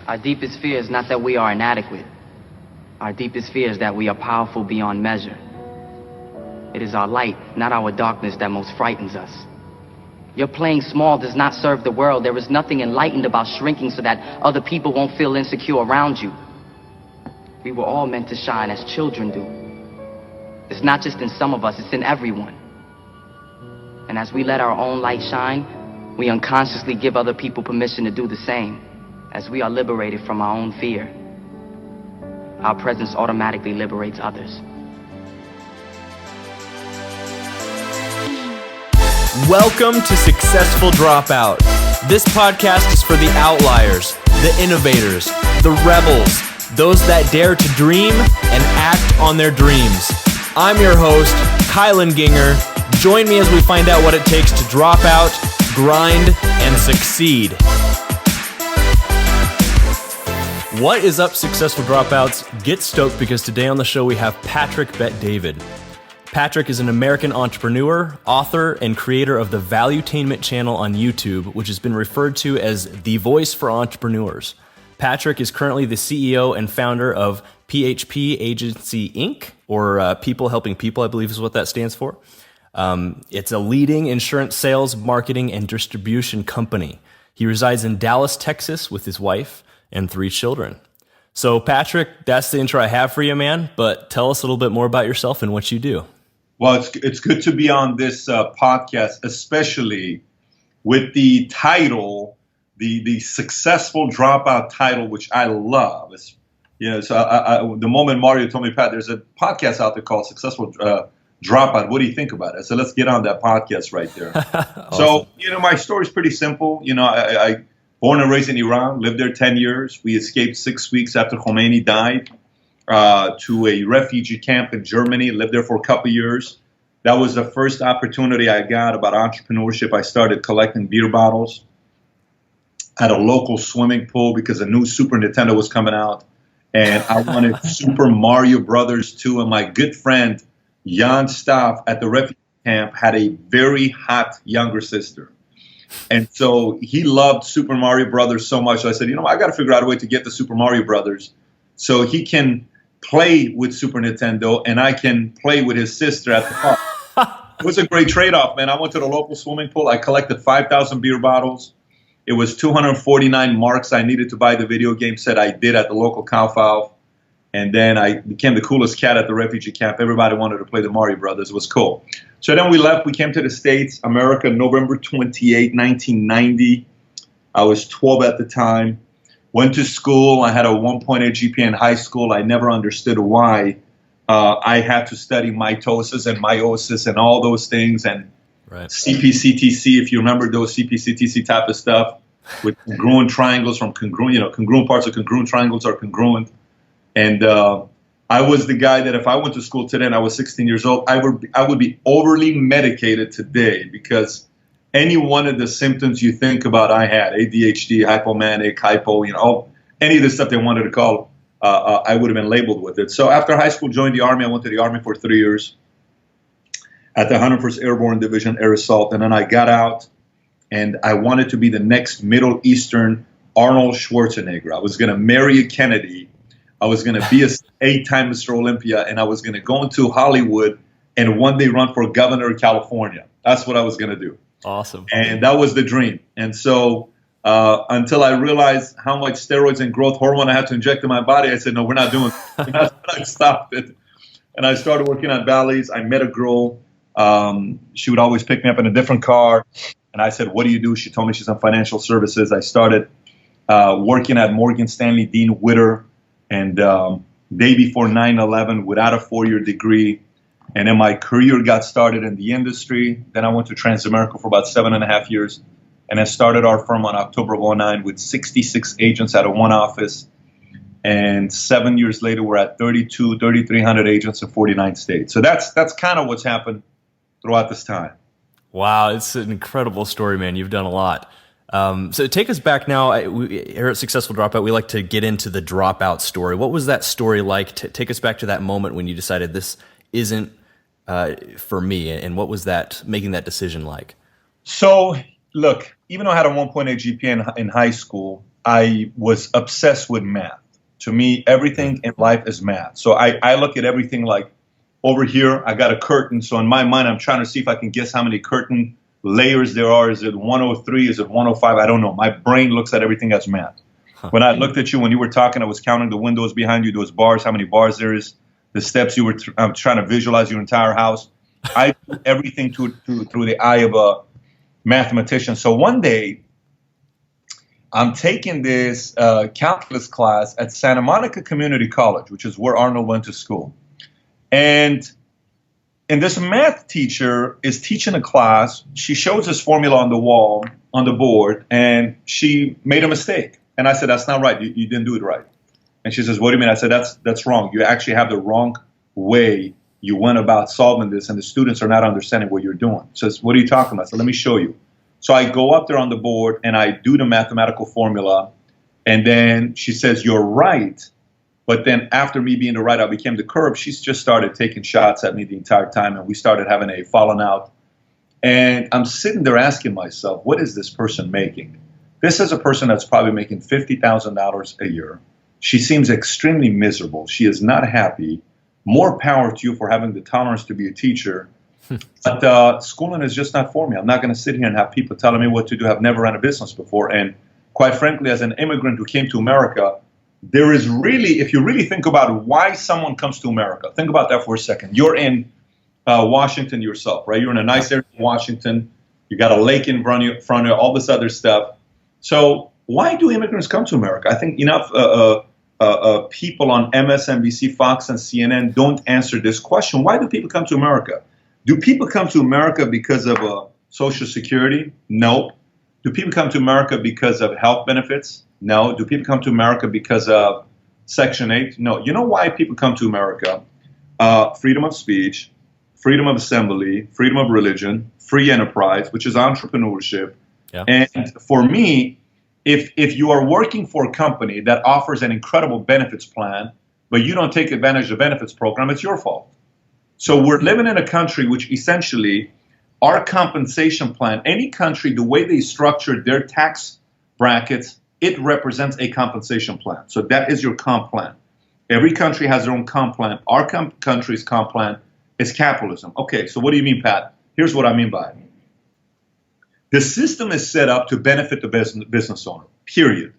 Our deepest fear is not that we are inadequate. Our deepest fear is that we are powerful beyond measure. It is our light, not our darkness, that most frightens us. Your playing small does not serve the world. There is nothing enlightened about shrinking so that other people won't feel insecure around you. We were all meant to shine as children do. It's not just in some of us, it's in everyone. And as we let our own light shine, we unconsciously give other people permission to do the same. As we are liberated from our own fear, our presence automatically liberates others. Welcome to Successful Dropout. This podcast is for the outliers, the innovators, the rebels, those that dare to dream and act on their dreams. I'm your host, Kylan Ginger. Join me as we find out what it takes to drop out, grind, and succeed. What is up, successful dropouts? Get stoked because today on the show we have Patrick BetDavid. Patrick is an American entrepreneur, author, and creator of the Valuetainment channel on YouTube, which has been referred to as the voice for entrepreneurs. Patrick is currently the CEO and founder of PHP Agency Inc., or People Helping People, I believe is what that stands for. It's a leading insurance sales, marketing, and distribution company. He resides in Dallas, Texas with his wife and 3 children. So Patrick, that's the intro I have for you, man, but tell us a little bit more about yourself and what you do. Well, it's good to be on this podcast, especially with the title, the Successful Dropout title, which I love. It's, so the moment Mario told me, Pat, there's a podcast out there called Successful Dropout. What do you think about it? So let's get on that podcast right there. Awesome. So, my story is pretty simple. I born and raised in Iran, lived there 10 years. We escaped 6 weeks after Khomeini died. To a refugee camp in Germany, lived there for a couple of years. That was the first opportunity I got about entrepreneurship. I started collecting beer bottles at a local swimming pool because a new Super Nintendo was coming out. And I wanted Super Mario Brothers 2. And my good friend, Jan Staff, at the refugee camp, had a very hot younger sister. And so he loved Super Mario Brothers so much. So I said, I got to figure out a way to get the Super Mario Brothers so he can play with Super Nintendo and I can play with his sister at the park. It was a great trade-off, man. I went to the local swimming pool. I collected 5,000 beer bottles. It was 249 marks I needed to buy the video game set I did at the local Kaufhof. And then I became the coolest cat at the refugee camp. Everybody wanted to play the Mario Brothers. It was cool. So then we left. We came to the States, America, November 28, 1990. I was 12 at the time. Went to school. I had a 1.8 GPA in high school. I never understood why I had to study mitosis and meiosis and all those things and CPCTC, if you remember those CPCTC type of stuff with congruent triangles from congruent parts of congruent triangles are congruent. And I was the guy that if I went to school today and I was 16 years old, I would be overly medicated today because any one of the symptoms you think about, I had ADHD, hypomanic, hypo, any of the stuff they wanted to call, I would have been labeled with it. So after high school, joined the Army. I went to the Army for 3 years at the 101st Airborne Division, Air Assault. And then I got out and I wanted to be the next Middle Eastern Arnold Schwarzenegger. I was going to marry a Kennedy. I was going to be a 8-time Mr. Olympia. And I was going to go into Hollywood and one day run for governor of California. That's what I was going to do. Awesome. And that was the dream. And so until I realized how much steroids and growth hormone I had to inject in my body, I said, no, we're not doing it. And I stopped it. And I started working at Bally's. I met a girl. She would always pick me up in a different car. And I said, what do you do? She told me she's in financial services. I started working at Morgan Stanley Dean Witter. And day before 9/11, without a 4-year degree. And then my career got started in the industry. Then I went to Transamerica for about 7.5 years. And I started our firm on October of 2009 with 66 agents out of one office. And 7 years later, we're at 3,300 agents in 49 states. So that's kind of what's happened throughout this time. Wow, it's an incredible story, man. You've done a lot. So take us back now. Here at Successful Dropout, we like to get into the dropout story. What was that story like? Take us back to that moment when you decided this isn't for me, and what was that making that decision like? So, look, even though I had a 1.8 GPA in high school, I was obsessed with math. To me, everything in life is math. So I look at everything like, over here, I got a curtain. So in my mind, I'm trying to see if I can guess how many curtain layers there are. Is it 103? Is it 105? I don't know. My brain looks at everything as math. When I looked at you, when you were talking, I was counting the windows behind you, those bars, how many bars there is, the steps you were I'm trying to visualize your entire house. I do everything through the eye of a mathematician. So one day, I'm taking this calculus class at Santa Monica Community College, which is where Arnold went to school. And this math teacher is teaching a class. She shows this formula on the wall, on the board, and she made a mistake. And I said, that's not right. You didn't do it right. And she says, what do you mean? I said, that's wrong. You actually have the wrong way you went about solving this, and the students are not understanding what you're doing. She says, what are you talking about? So let me show you. So I go up there on the board, and I do the mathematical formula. And then she says, you're right. But then after me being the right, I became the curve. She's just started taking shots at me the entire time, and we started having a falling out. And I'm sitting there asking myself, what is this person making? This is a person that's probably making $50,000 a year. She seems extremely miserable. She is not happy. More power to you for having the tolerance to be a teacher. But schooling is just not for me. I'm not going to sit here and have people telling me what to do. I've never run a business before. And quite frankly, as an immigrant who came to America, there is really, if you really think about why someone comes to America, think about that for a second. You're in Washington yourself, right? You're in a nice area of Washington. You got a lake in front of you, all this other stuff. So why do immigrants come to America? I think enough people on MSNBC, Fox, and CNN don't answer this question. Why do people come to America? Do people come to America because of Social Security? No. Do people come to America because of health benefits? No. Do people come to America because of Section 8? No. You know why people come to America? Freedom of speech, freedom of assembly, freedom of religion, free enterprise, which is entrepreneurship. Yeah. And for me, if you are working for a company that offers an incredible benefits plan, but you don't take advantage of the benefits program, it's your fault. So we're living in a country which essentially our compensation plan, any country, the way they structure their tax brackets, it represents a compensation plan. So that is your comp plan. Every country has their own comp plan. Our country's comp plan is capitalism. Okay, so what do you mean, Pat? Here's what I mean by it. The system is set up to benefit the business owner, period.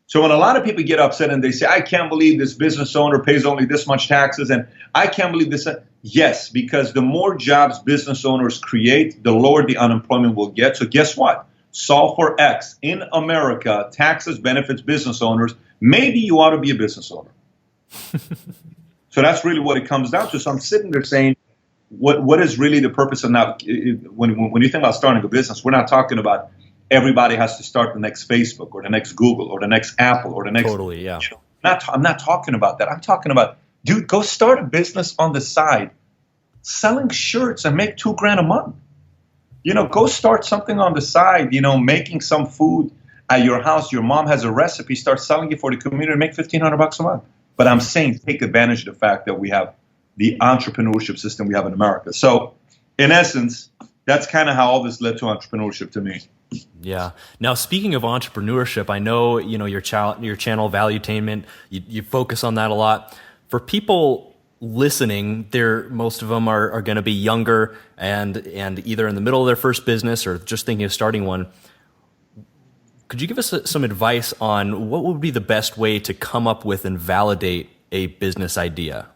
So when a lot of people get upset and they say, I can't believe this business owner pays only this much taxes, and I can't believe this. Yes, because the more jobs business owners create, the lower the unemployment will get. So guess what? Solve for X. In America, taxes benefits business owners. Maybe you ought to be a business owner. So that's really what it comes down to. So I'm sitting there saying, what is really the purpose of now? When you think about starting a business, we're not talking about everybody has to start the next Facebook or the next Google or the next Apple or the next. Totally, yeah. I'm not talking about that. I'm talking about, dude, go start a business on the side, selling shirts and make $2,000 a month. Go start something on the side. Making some food at your house. Your mom has a recipe. Start selling it for the community and make $1,500 a month. But I'm saying take advantage of the fact that we have the entrepreneurship system we have in America. So, in essence, that's kind of how all this led to entrepreneurship to me. Yeah. Now, speaking of entrepreneurship, I know your channel Valuetainment. You focus on that a lot. For people listening, most of them are going to be younger and either in the middle of their first business or just thinking of starting one. Could you give us some advice on what would be the best way to come up with and validate a business idea?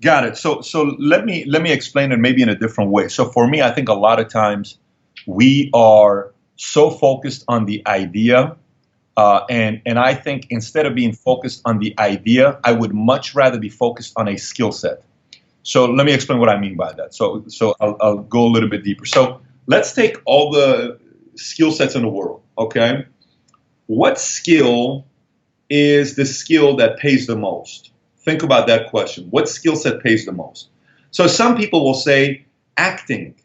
Got it. So let me explain it maybe in a different way. So for me, I think a lot of times we are so focused on the idea, and I think instead of being focused on the idea, I would much rather be focused on a skill set. So let me explain what I mean by that. So I'll go a little bit deeper. So let's take all the skill sets in the world. Okay, what skill is the skill that pays the most? Think about that question. What skill set pays the most? So some people will say acting,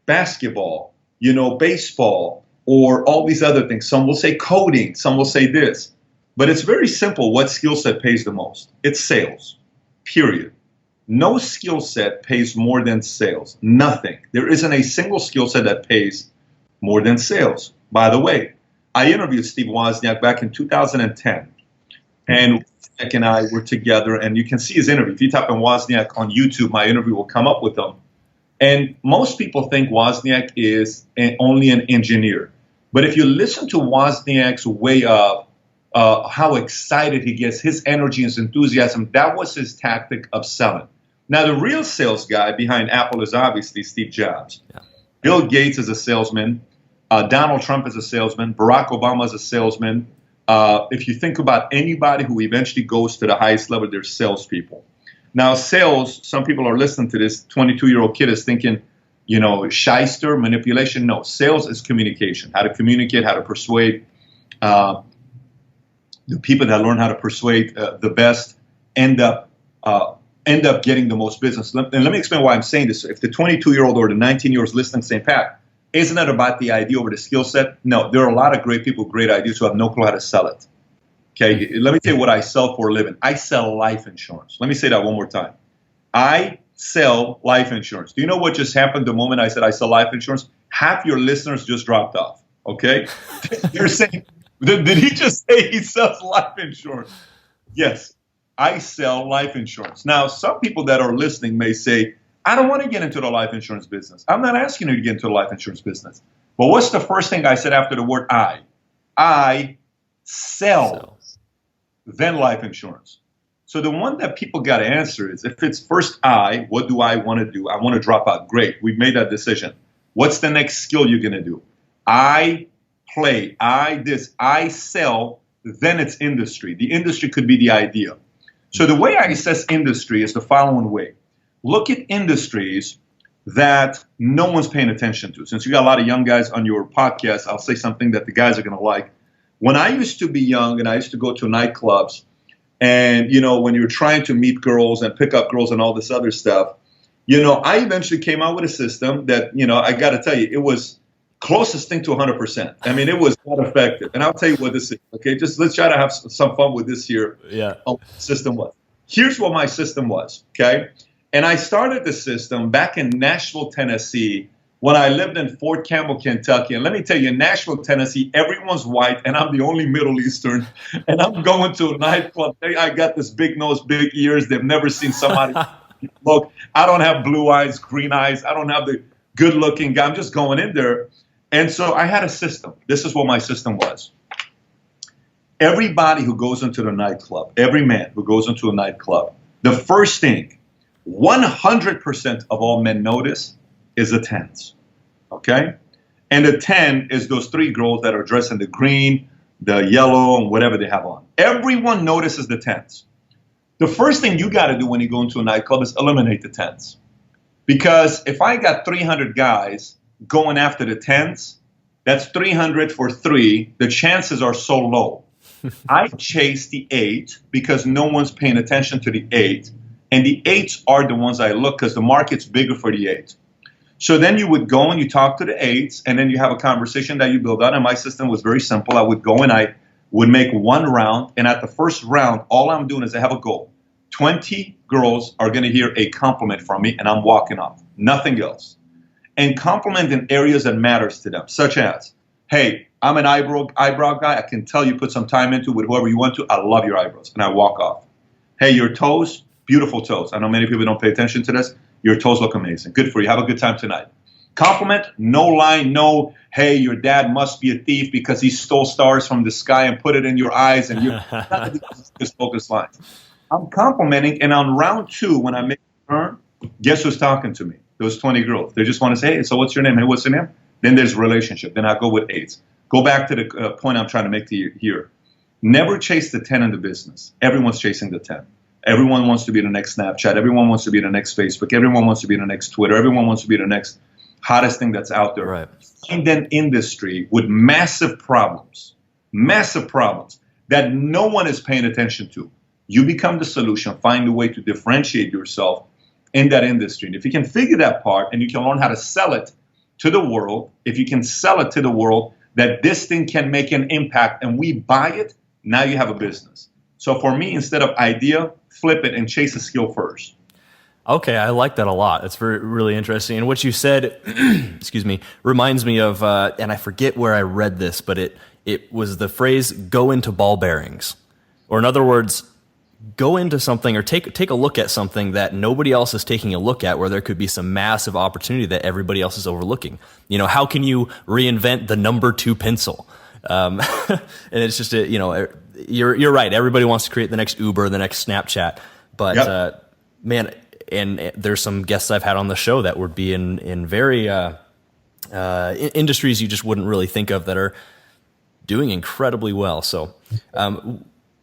basketball, baseball, or all these other things. Some will say coding. Some will say this. But it's very simple what skill set pays the most. It's sales, period. No skill set pays more than sales. Nothing. There isn't a single skill set that pays more than sales. By the way, I interviewed Steve Wozniak back in 2010. And Wozniak and I were together, and you can see his interview. If you type in Wozniak on YouTube, my interview will come up with him. And most people think Wozniak is only an engineer. But if you listen to Wozniak's way of how excited he gets, his energy, his enthusiasm, that was his tactic of selling. Now, the real sales guy behind Apple is obviously Steve Jobs. Yeah. Bill Gates is a salesman. Donald Trump is a salesman. Barack Obama is a salesman. If you think about anybody who eventually goes to the highest level, they're salespeople. Now, sales, some people are listening to this, 22-year-old kid is thinking, shyster, manipulation. No, sales is communication, how to communicate, how to persuade. The people that learn how to persuade the best end up getting the most business. And let me explain why I'm saying this. If the 22-year-old or the 19-year-old is listening, saying, Pat, isn't it about the idea over the skill set? No, there are a lot of great people with great ideas who have no clue how to sell it. Okay, let me tell you what I sell for a living. I sell life insurance. Let me say that one more time. I sell life insurance. Do you know what just happened the moment I said I sell life insurance? Half your listeners just dropped off, okay? You're saying, did he just say he sells life insurance? Yes, I sell life insurance. Now, some people that are listening may say, I don't want to get into the life insurance business. I'm not asking you to get into the life insurance business. But what's the first thing I said after the word I? I sell, then life insurance. So the one that people got to answer is, if it's first I, what do I want to do? I want to drop out. Great. We've made that decision. What's the next skill you're going to do? I play. I sell, then it's industry. The industry could be the idea. So the way I assess industry is the following way. Look at industries that no one's paying attention to. Since you got a lot of young guys on your podcast, I'll say something that the guys are going to like. When I used to be young and I used to go to nightclubs, and, when you're trying to meet girls and pick up girls and all this other stuff, I eventually came out with a system that, I got to tell you, it was closest thing to 100%. I mean, it was not effective. And I'll tell you what this is, okay? Just let's try to have some fun with this here. Yeah. System was. Here's what my system was, okay? And I started the system back in Nashville, Tennessee, when I lived in Fort Campbell, Kentucky. And let me tell you, in Nashville, Tennessee, everyone's white, and I'm the only Middle Eastern. And I'm going to a nightclub. I got this big nose, big ears. They've never seen somebody look. I don't have blue eyes, green eyes. I don't have the good-looking guy. I'm just going in there. And so I had a system. This is what my system was. Everybody who goes into the nightclub, every man who goes into a nightclub, the first thing 100% of all men notice is the 10s, okay? And the 10 is those 3 girls that are dressed in the green, the yellow, and whatever they have on. Everyone notices the 10s. The first thing you got to do when you go into a nightclub is eliminate the 10s. Because if I got 300 guys going after the 10s, that's 300 for 3. The chances are so low. I chase the 8 because no one's paying attention to the 8. And the 8s are the ones I look because the market's bigger for the 8. So then you would go and you talk to the 8s, and then you have a conversation that you build out. And my system was very simple. I would go and I would make one round. And at the first round, all I'm doing is I have a goal. 20 girls are going to hear a compliment from me, and I'm walking off. Nothing else. And compliment in areas that matters to them, such as, hey, I'm an eyebrow guy. I can tell you put some time into with whoever you want to. I love your eyebrows. And I walk off. Hey, your toes, beautiful toes. I know many people don't pay attention to this. Your toes look amazing. Good for you. Have a good time tonight. Compliment, no line, no, hey, your dad must be a thief because he stole stars from the sky and put it in your eyes. And you're just focus lines. I'm complimenting. And on round 2, when I make a turn, guess who's talking to me? Those 20 girls. They just want to say, hey, so what's your name? Hey, what's your name? Then there's relationship. Then I go with 8s. Go back to the point I'm trying to make to you here. Never chase the 10 in the business. Everyone's chasing the 10. Everyone wants to be the next Snapchat. Everyone wants to be the next Facebook. Everyone wants to be the next Twitter. Everyone wants to be the next hottest thing that's out there. Right. Find an industry with massive problems that no one is paying attention to. You become the solution. Find a way to differentiate yourself in that industry. And if you can figure that part and you can learn how to sell it to the world, if you can sell it to the world that this thing can make an impact and we buy it, now you have a business. So for me, instead of idea, flip it and chase a skill first. Okay, I like that a lot. It's really interesting. And what you said, excuse me, reminds me of, and I forget where I read this, but it was the phrase "go into ball bearings," or in other words, go into something or take a look at something that nobody else is taking a look at, where there could be some massive opportunity that everybody else is overlooking. How can you reinvent the number 2 pencil? And it's just you're right. Everybody wants to create the next Uber, the next Snapchat, but man, and there's some guests I've had on the show that would be in very industries you just wouldn't really think of that are doing incredibly well. So,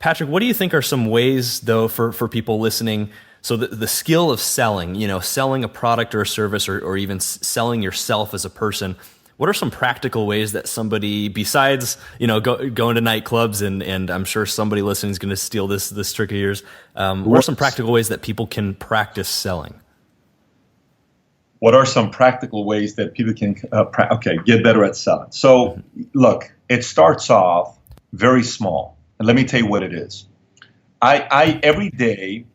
Patrick, what do you think are some ways, though, for people listening? So the skill of selling, selling a product or a service, or even selling yourself as a person. What are some practical ways that somebody, besides going to nightclubs, and I'm sure somebody listening is going to steal this trick of yours? What are some practical ways that people can practice selling? What are some practical ways that people can get better at selling? So, look, it starts off very small. And let me tell you what it is. I every day,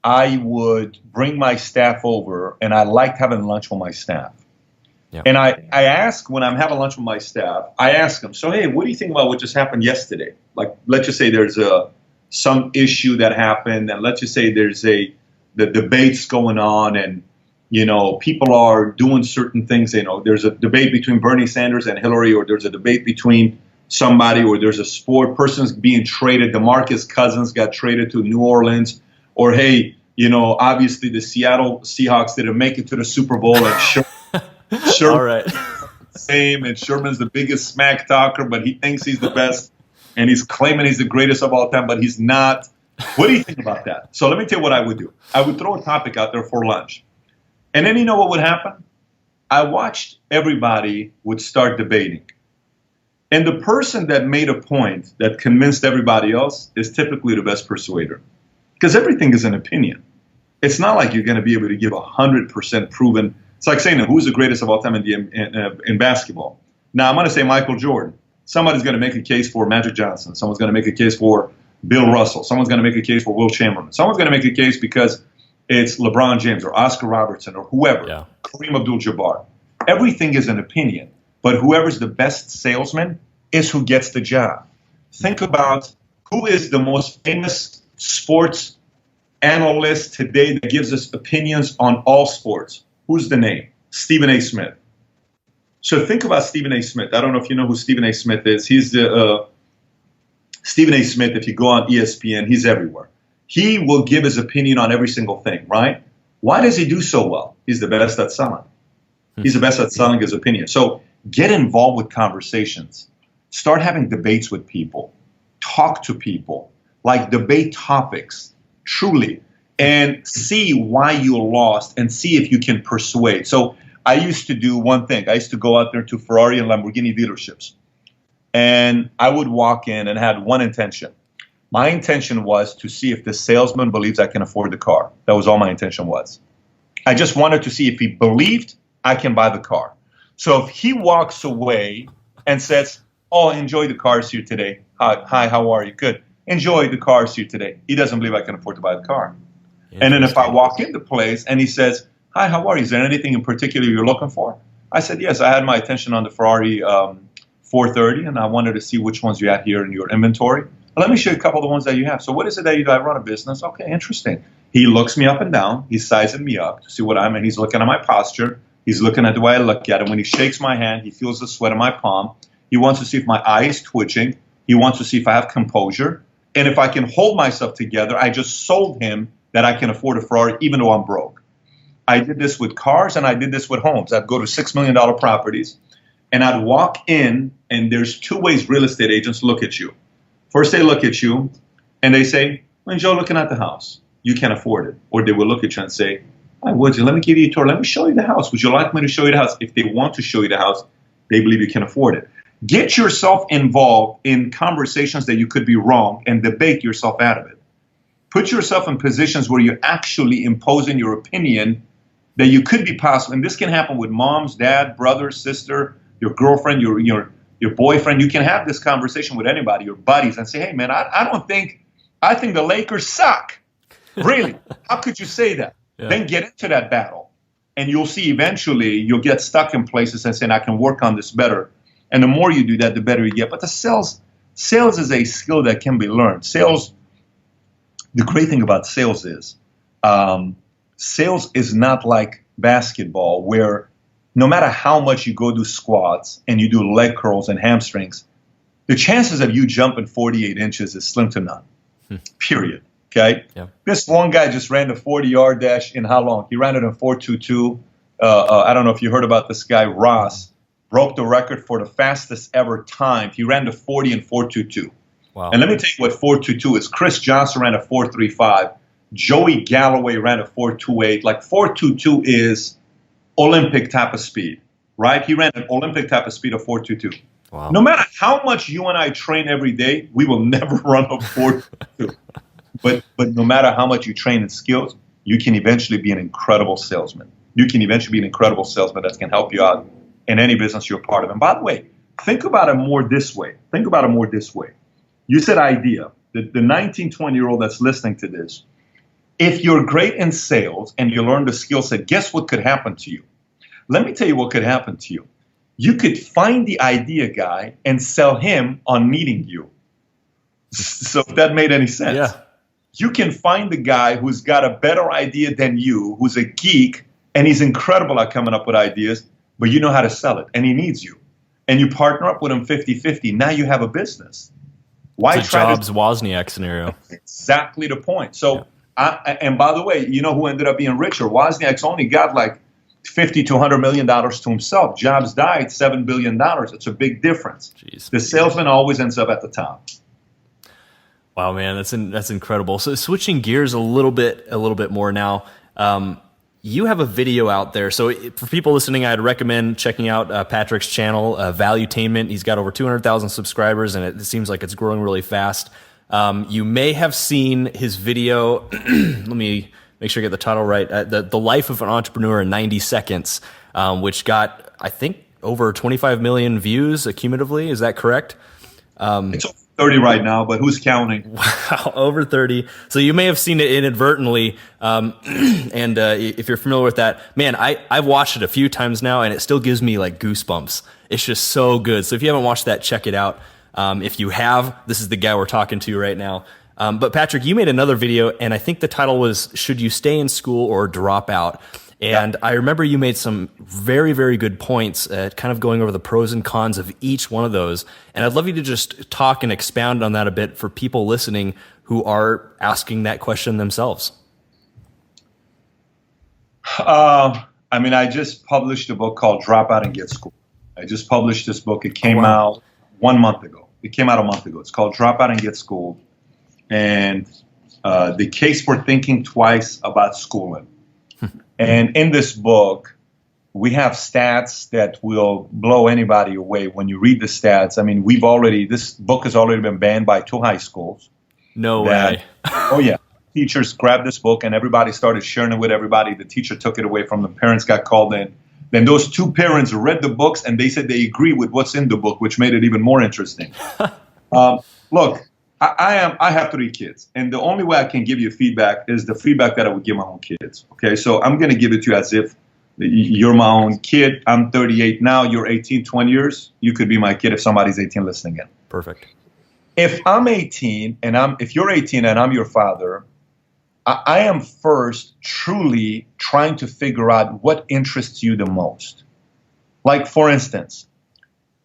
I would bring my staff over, and I liked having lunch with my staff. Yeah. And I ask, when I'm having lunch with my staff, I ask them, so, hey, what do you think about what just happened yesterday? Like, let's just say there's some issue that happened, and let's just say there's the debates going on, and people are doing certain things. There's a debate between Bernie Sanders and Hillary, or there's a debate between somebody, or there's a sport person's being traded. DeMarcus Cousins got traded to New Orleans, or hey, obviously the Seattle Seahawks didn't make it to the Super Bowl, and Sherman, all right, same, and Sherman's the biggest smack talker, but he thinks he's the best, and he's claiming he's the greatest of all time, but he's not. What do you think about that? So let me tell you what I would do. I would throw a topic out there for lunch. And then you know what would happen? I watched everybody would start debating. And the person that made a point that convinced everybody else is typically the best persuader. Because everything is an opinion. It's not like you're going to be able to give 100% proven. It's like saying, who's the greatest of all time in basketball? Now, I'm going to say Michael Jordan. Somebody's going to make a case for Magic Johnson. Someone's going to make a case for Bill Russell. Someone's going to make a case for Will Chamberlain. Someone's going to make a case because it's LeBron James or Oscar Robertson or whoever, Kareem Abdul-Jabbar. Everything is an opinion, but whoever's the best salesman is who gets the job. Think about who is the most famous sports analyst today that gives us opinions on all sports. Who's the name? Stephen A. Smith. So think about Stephen A. Smith. I don't know if you know who Stephen A. Smith is. He's the Stephen A. Smith. If you go on ESPN, he's everywhere. He will give his opinion on every single thing, right? Why does he do so well? He's the best at selling. He's the best at selling his opinion. So get involved with conversations. Start having debates with people. Talk to people. Like debate topics, truly. And see why you lost and see if you can persuade. So I used to do one thing. I used to go out there to Ferrari and Lamborghini dealerships. And I would walk in and had one intention. My intention was to see if the salesman believes I can afford the car. That was all my intention was. I just wanted to see if he believed I can buy the car. So if he walks away and says, oh, enjoy the cars here today. Hi, how are you? Good. Enjoy the cars here today. He doesn't believe I can afford to buy the car. And then if I walk into place and he says, hi, how are you? Is there anything in particular you're looking for? I said, yes, I had my attention on the Ferrari 430, and I wanted to see which ones you had here in your inventory. Let me show you a couple of the ones that you have. So what is it that you do? I run a business. Okay, interesting. He looks me up and down. He's sizing me up to see what I'm in. He's looking at my posture. He's looking at the way I look at it. When he shakes my hand, he feels the sweat in my palm. He wants to see if my eye is twitching. He wants to see if I have composure. And if I can hold myself together, I just sold him that I can afford a Ferrari even though I'm broke. I did this with cars and I did this with homes. I'd go to $6 million properties and I'd walk in, and there's two ways real estate agents look at you. First, they look at you and they say, well, Joe, looking at the house, you can't afford it. Or they will look at you and say, I would you? Let me give you a tour. Let me show you the house. Would you like me to show you the house? If they want to show you the house, they believe you can afford it. Get yourself involved in conversations that you could be wrong and debate yourself out of it. Put yourself in positions where you're actually imposing your opinion that you could be possible. And this can happen with moms, dad, brother, sister, your girlfriend, your boyfriend. You can have this conversation with anybody, your buddies, and say, hey, man, I think the Lakers suck. Really? How could you say that? Yeah. Then get into that battle. And you'll see eventually you'll get stuck in places and say, I can work on this better. And the more you do that, the better you get. But sales is a skill that can be learned. Sales, the great thing about sales is not like basketball, where no matter how much you go do squats and you do leg curls and hamstrings, the chances of you jumping 48 inches is slim to none, period. Okay? Yeah. This one guy just ran the 40-yard dash in how long? He ran it in 4.22. I don't know if you heard about this guy, Ross, broke the record for the fastest ever time. He ran the 40 in 4.22. Wow. And let me tell you what 4.22 is. Chris Johnson ran a 4.35. Joey Galloway ran a 4.28. Like 4.22 is Olympic type of speed, right? He ran an Olympic type of speed of 4.22. Wow. No matter how much you and I train every day, we will never run a 4.22. But no matter how much you train in skills, you can eventually be an incredible salesman. You can eventually be an incredible salesman that can help you out in any business you're part of. And by the way, think about it more this way. You said idea. The 19, 20-year-old that's listening to this, if you're great in sales and you learn the skill set, guess what could happen to you? Let me tell you what could happen to you. You could find the idea guy and sell him on meeting you. So if that made any sense. Yeah. You can find the guy who's got a better idea than you, who's a geek, and he's incredible at coming up with ideas, but you know how to sell it, and he needs you. And you partner up with him 50-50. Now you have a business. Why it's a Jobs-Wozniak scenario. Exactly the point. So, and by the way, you know who ended up being richer? Wozniak's only got like $50 to $100 million to himself. Jobs died, $7 billion. It's a big difference. Jeez. The salesman always ends up at the top. Wow, man, that's incredible. So switching gears a little bit more now, you have a video out there. So for people listening, I'd recommend checking out Patrick's channel, Valuetainment. He's got over 200,000 subscribers, and it seems like it's growing really fast. You may have seen his video. Let me make sure I get the title right. The Life of an Entrepreneur in 90 Seconds, which got, I think, over 25 million views cumulatively. Is that correct? It's 30 right now, but who's counting? Wow, over 30. So you may have seen it inadvertently. And if you're familiar with that, man, I've watched it a few times now, and it still gives me like goosebumps. It's just so good. So if you haven't watched that, check it out. If you have, this is the guy we're talking to right now. But Patrick, you made another video, and I think the title was, Should You Stay in School or Drop Out? And I remember you made some very, very good points kind of going over the pros and cons of each one of those. And I'd love you to just talk and expound on that a bit for people listening who are asking that question themselves. I just published a book called Dropout and Get School. I just published this book. It came out 1 month ago. It came out a month ago. It's called Dropout and Get School. And the case for thinking twice about schooling. And in this book, we have stats that will blow anybody away when you read the stats. I mean, this book has already been banned by 2 high schools. No way. Oh, yeah. Teachers grabbed this book and everybody started sharing it with everybody. The teacher took it away from them. Parents got called in. Then those 2 parents read the books and they said they agree with what's in the book, which made it even more interesting. Look, I have 3 kids, and the only way I can give you feedback is the feedback that I would give my own kids. Okay, so I'm going to give it to you as if you're my own kid. I'm 38 now. You're 18, 20 years. You could be my kid if somebody's 18 listening in. Perfect. If I'm 18 if you're 18 and I'm your father, I am first truly trying to figure out what interests you the most. Like, for instance,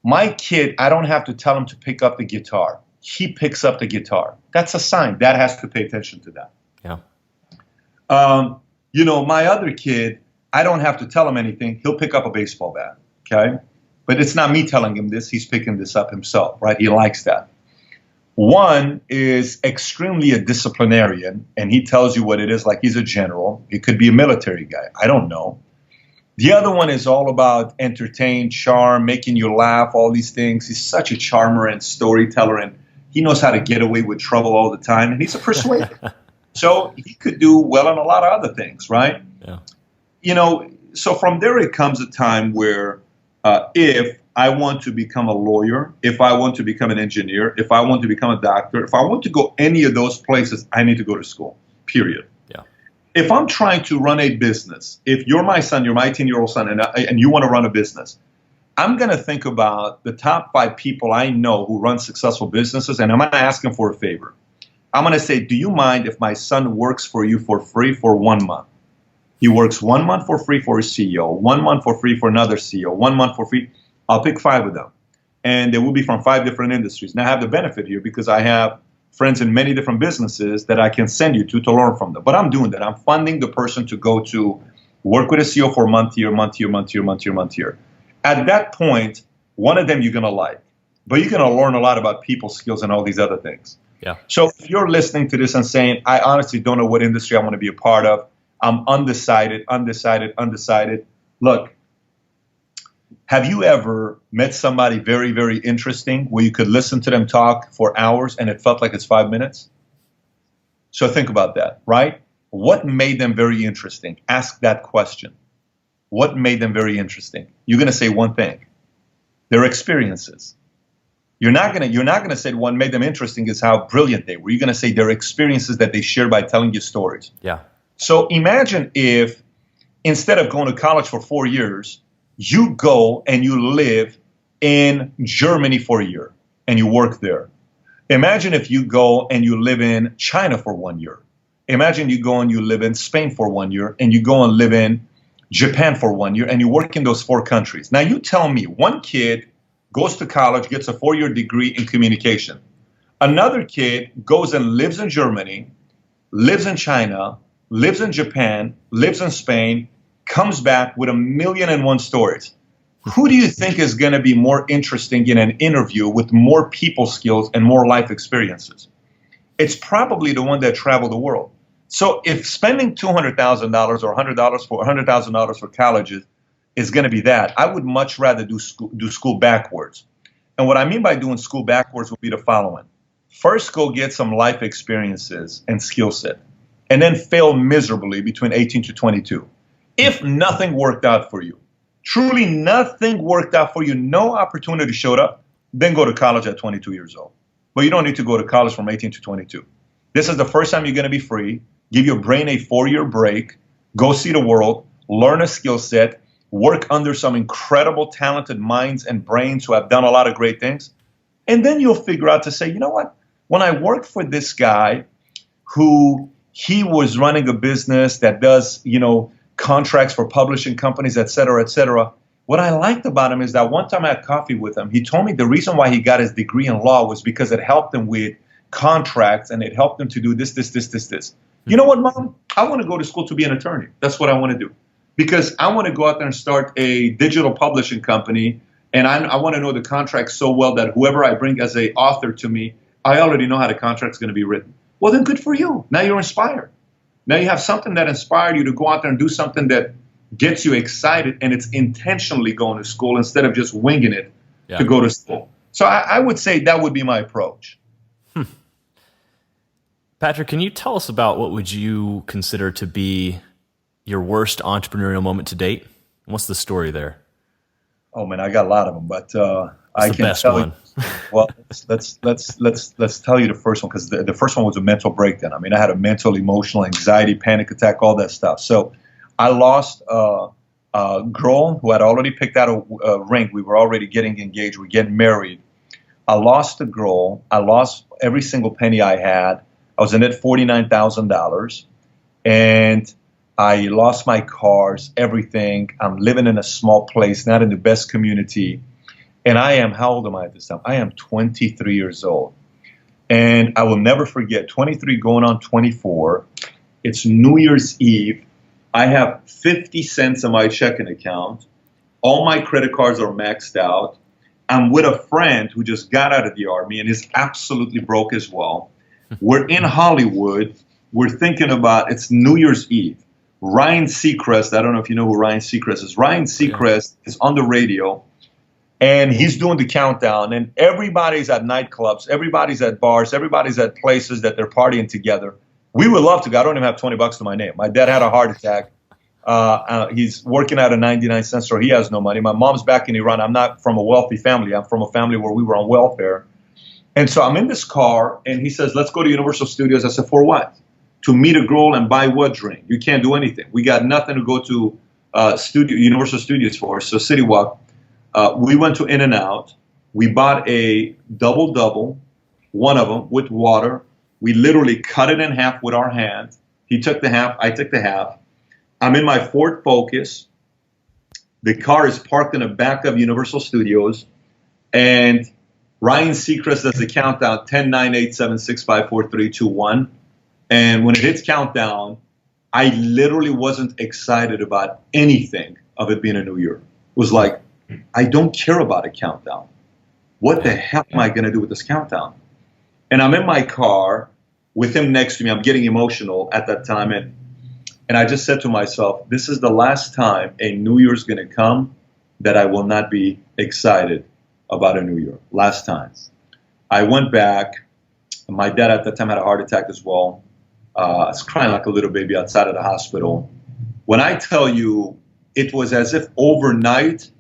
my kid, I don't have to tell him to pick up the guitar. He picks up the guitar. That's a sign. Dad has to pay attention to that. Yeah. My other kid, I don't have to tell him anything. He'll pick up a baseball bat. Okay. But it's not me telling him this. He's picking this up himself, right? He likes that. One is extremely a disciplinarian, and he tells you what it is, like he's a general. He could be a military guy. I don't know. The other one is all about entertain, charm, making you laugh, all these things. He's such a charmer and storyteller, and he knows how to get away with trouble all the time, and he's a persuader. So he could do well on a lot of other things, right? Yeah. So from there it comes a time where if I want to become a lawyer, if I want to become an engineer, if I want to become a doctor, if I want to go any of those places, I need to go to school, period. Yeah. If I'm trying to run a business, if you're my son, you're my 18-year-old son, and you want to run a business, I'm going to think about the top 5 people I know who run successful businesses, and I'm going to ask them for a favor. I'm going to say, do you mind if my son works for you for free for 1 month? He works 1 month for free for a CEO, 1 month for free for another CEO, 1 month for free. I'll pick 5 of them. And they will be from 5 different industries. Now, I have the benefit here because I have friends in many different businesses that I can send you to learn from them. But I'm doing that. I'm funding the person to go to work with a CEO for a month here, month here, month here, month here, month here. At that point, one of them you're going to like, but you're going to learn a lot about people skills and all these other things. Yeah. So if you're listening to this and saying, I honestly don't know what industry I want to be a part of, I'm undecided. Look, have you ever met somebody very, very interesting where you could listen to them talk for hours and it felt like it's 5 minutes? So think about that, right? What made them very interesting? Ask that question. What made them very interesting? You're going to say one thing: their experiences. You're not going to say what made them interesting is how brilliant they were. You're going to say their experiences that they shared by telling you stories. Yeah. So imagine if instead of going to college for 4 years, you go and you live in Germany for a year and you work there. Imagine if you go and you live in China for 1 year. Imagine you go and you live in Spain for 1 year and you go and live in Japan for 1 year and you work in those 4 countries. Now you tell me, one kid goes to college, gets a 4-year degree in communication. Another kid goes and lives in Germany, lives in China, lives in Japan, lives in Spain, comes back with 1,000,001 stories. Who do you think is going to be more interesting in an interview with more people skills and more life experiences? It's probably the one that traveled the world. So if spending $200,000 or $100,000 for colleges is going to be that, I would much rather do school backwards. And what I mean by doing school backwards would be the following. First, go get some life experiences and skill set, and then fail miserably between 18 to 22. If nothing worked out for you, truly nothing worked out for you, no opportunity showed up, then go to college at 22 years old. But you don't need to go to college from 18 to 22. This is the first time you're going to be free. Give your brain a 4-year break. Go see the world. Learn a skill set. Work under some incredible, talented minds and brains who have done a lot of great things. And then you'll figure out to say, you know what? When I worked for this guy who he was running a business that does, contracts for publishing companies, et cetera, what I liked about him is that one time I had coffee with him, he told me the reason why he got his degree in law was because it helped him with contracts and it helped him to do this. You know what, Mom? I want to go to school to be an attorney. That's what I want to do. Because I want to go out there and start a digital publishing company, and I want to know the contract so well that whoever I bring as an author to me, I already know how the contract's going to be written. Well, then good for you. Now you're inspired. Now you have something that inspired you to go out there and do something that gets you excited, and it's intentionally going to school instead of just winging it to go to school. So I would say that would be my approach. Patrick, can you tell us about what would you consider to be your worst entrepreneurial moment to date? What's the story there? Oh man, I got a lot of them, but I can best tell one. you. Well, let's tell you the first one, because the first one was a mental breakdown. I mean, I had a mental, emotional, anxiety, panic attack, all that stuff. So I lost a girl who had already picked out a ring. We were already getting engaged. We're getting married. I lost the girl. I lost every single penny I had. I was in it $49,000, and I lost my cars, everything. I'm living in a small place, not in the best community. And I am, how old am I at this time? I am 23 years old. And I will never forget, 23 going on 24. It's New Year's Eve. I have 50 cents in my checking account. All my credit cards are maxed out. I'm with a friend who just got out of the Army and is absolutely broke as well. We're in Hollywood. We're thinking about, it's New Year's Eve. Ryan Seacrest, I don't know if you know who Ryan Seacrest is. Ryan Seacrest is on the radio, and he's doing the countdown, and everybody's at nightclubs, everybody's at bars, everybody's at places that they're partying together. We would love to go. I don't even have $20 to my name. My dad had a heart attack. He's working at a 99-cent store. He has no money. My mom's back in Iran. I'm not from a wealthy family. I'm from a family where we were on welfare. And so I'm in this car, and he says, let's go to Universal Studios. I said, for what? To meet a girl and buy what drink? You can't do anything. We got nothing to go to Universal Studios for. So City Walk. We went to In-N-Out. We bought a double-double, one of them, with water. We literally cut it in half with our hand. He took the half, I took the half. I'm in my Ford Focus. The car is parked in the back of Universal Studios. And Ryan Seacrest does the countdown, 10, 9, 8, 7, 6, 5, 4, 3, 2, 1. And when it hits countdown, I literally wasn't excited about anything of it being a new year. It was like, I don't care about a countdown. What the hell am I going to do with this countdown? And I'm in my car with him next to me. I'm getting emotional at that time. And I just said to myself, this is the last time a new year is going to come that I will not be excited about a new year. Last time. I went back. My dad at that time had a heart attack as well. I was crying like a little baby outside of the hospital. When I tell you, it was as if overnight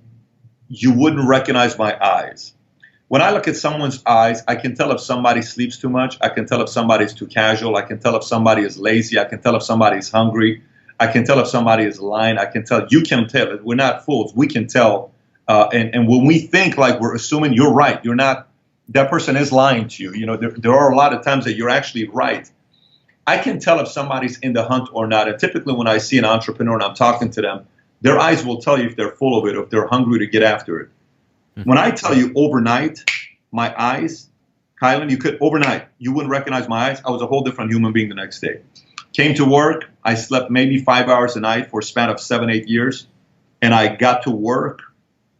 you wouldn't recognize my eyes. When I look at someone's eyes, I can tell if somebody sleeps too much. I can tell if somebody's too casual. I can tell if somebody is lazy. I can tell if somebody's hungry. I can tell if somebody is lying. I can tell. You can tell. We're not fools. We can tell. And when we think like we're assuming you're right, you're not. That person is lying to you. You know, there are a lot of times that you're actually right. I can tell if somebody's in the hunt or not. And typically when I see an entrepreneur and I'm talking to them, their eyes will tell you if they're full of it or if they're hungry to get after it. When I tell you overnight, my eyes, Kylan, overnight, you wouldn't recognize my eyes. I was a whole different human being the next day. Came to work. I slept maybe 5 hours a night for a span of 7, 8 years. And I got to work.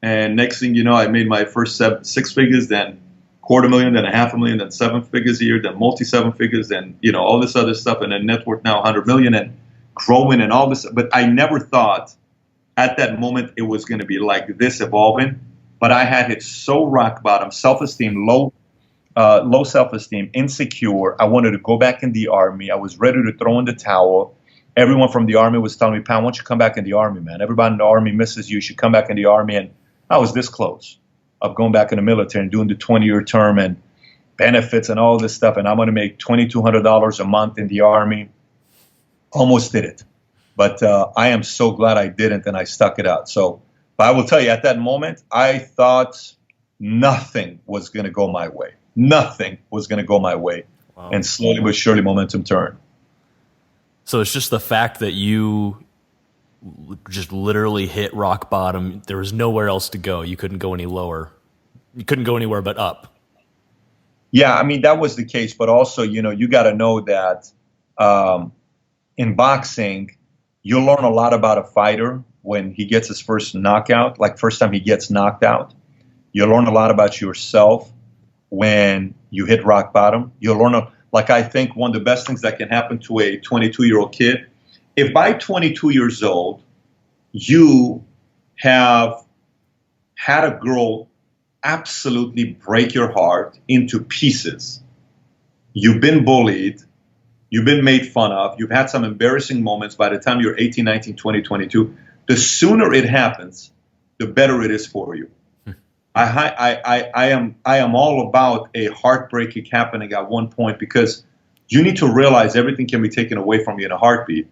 And next thing you know, I made my first 6 figures, then $250,000, then $500,000, then 7 figures a year, then multi-7 figures, then, you know, all this other stuff. And then net worth now 100 million and growing and all this. But I never thought at that moment it was going to be like this evolving. But I had hit so rock bottom, self-esteem, low self-esteem, insecure. I wanted to go back in the Army. I was ready to throw in the towel. Everyone from the Army was telling me, Pam, why don't you come back in the Army, man? Everybody in the Army misses you. You should come back in the Army. And I was this close of going back in the military and doing the 20-year term and benefits and all this stuff. And I'm going to make $2,200 a month in the Army. Almost did it. But I am so glad I didn't, and I stuck it out. But I will tell you, at that moment, I thought nothing was going to go my way. Nothing was going to go my way. Wow. And slowly but surely, momentum turned. So it's just the fact that you just literally hit rock bottom. There was nowhere else to go. You couldn't go any lower. You couldn't go anywhere but up. Yeah, I mean, that was the case. But also, you know, you got to know that in boxing, you'll learn a lot about a fighter when he gets his first knockout, like first time he gets knocked out. You'll learn a lot about yourself when you hit rock bottom. You'll learn, like I think one of the best things that can happen to a 22-year-old kid, if by 22 years old, you have had a girl absolutely break your heart into pieces, you've been bullied, you've been made fun of, you've had some embarrassing moments by the time you're 18, 19, 20, 22, the sooner it happens, the better it is for you. I am all about a heartbreak happening at one point, because you need to realize everything can be taken away from you in a heartbeat.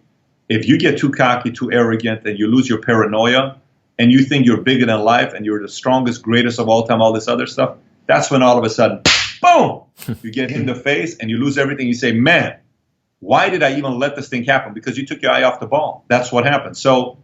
If you get too cocky, too arrogant, and you lose your paranoia, and you think you're bigger than life, and you're the strongest, greatest of all time, all this other stuff, that's when all of a sudden, boom, you get hit in the face, and you lose everything. You say, man, why did I even let this thing happen? Because you took your eye off the ball. That's what happened. So,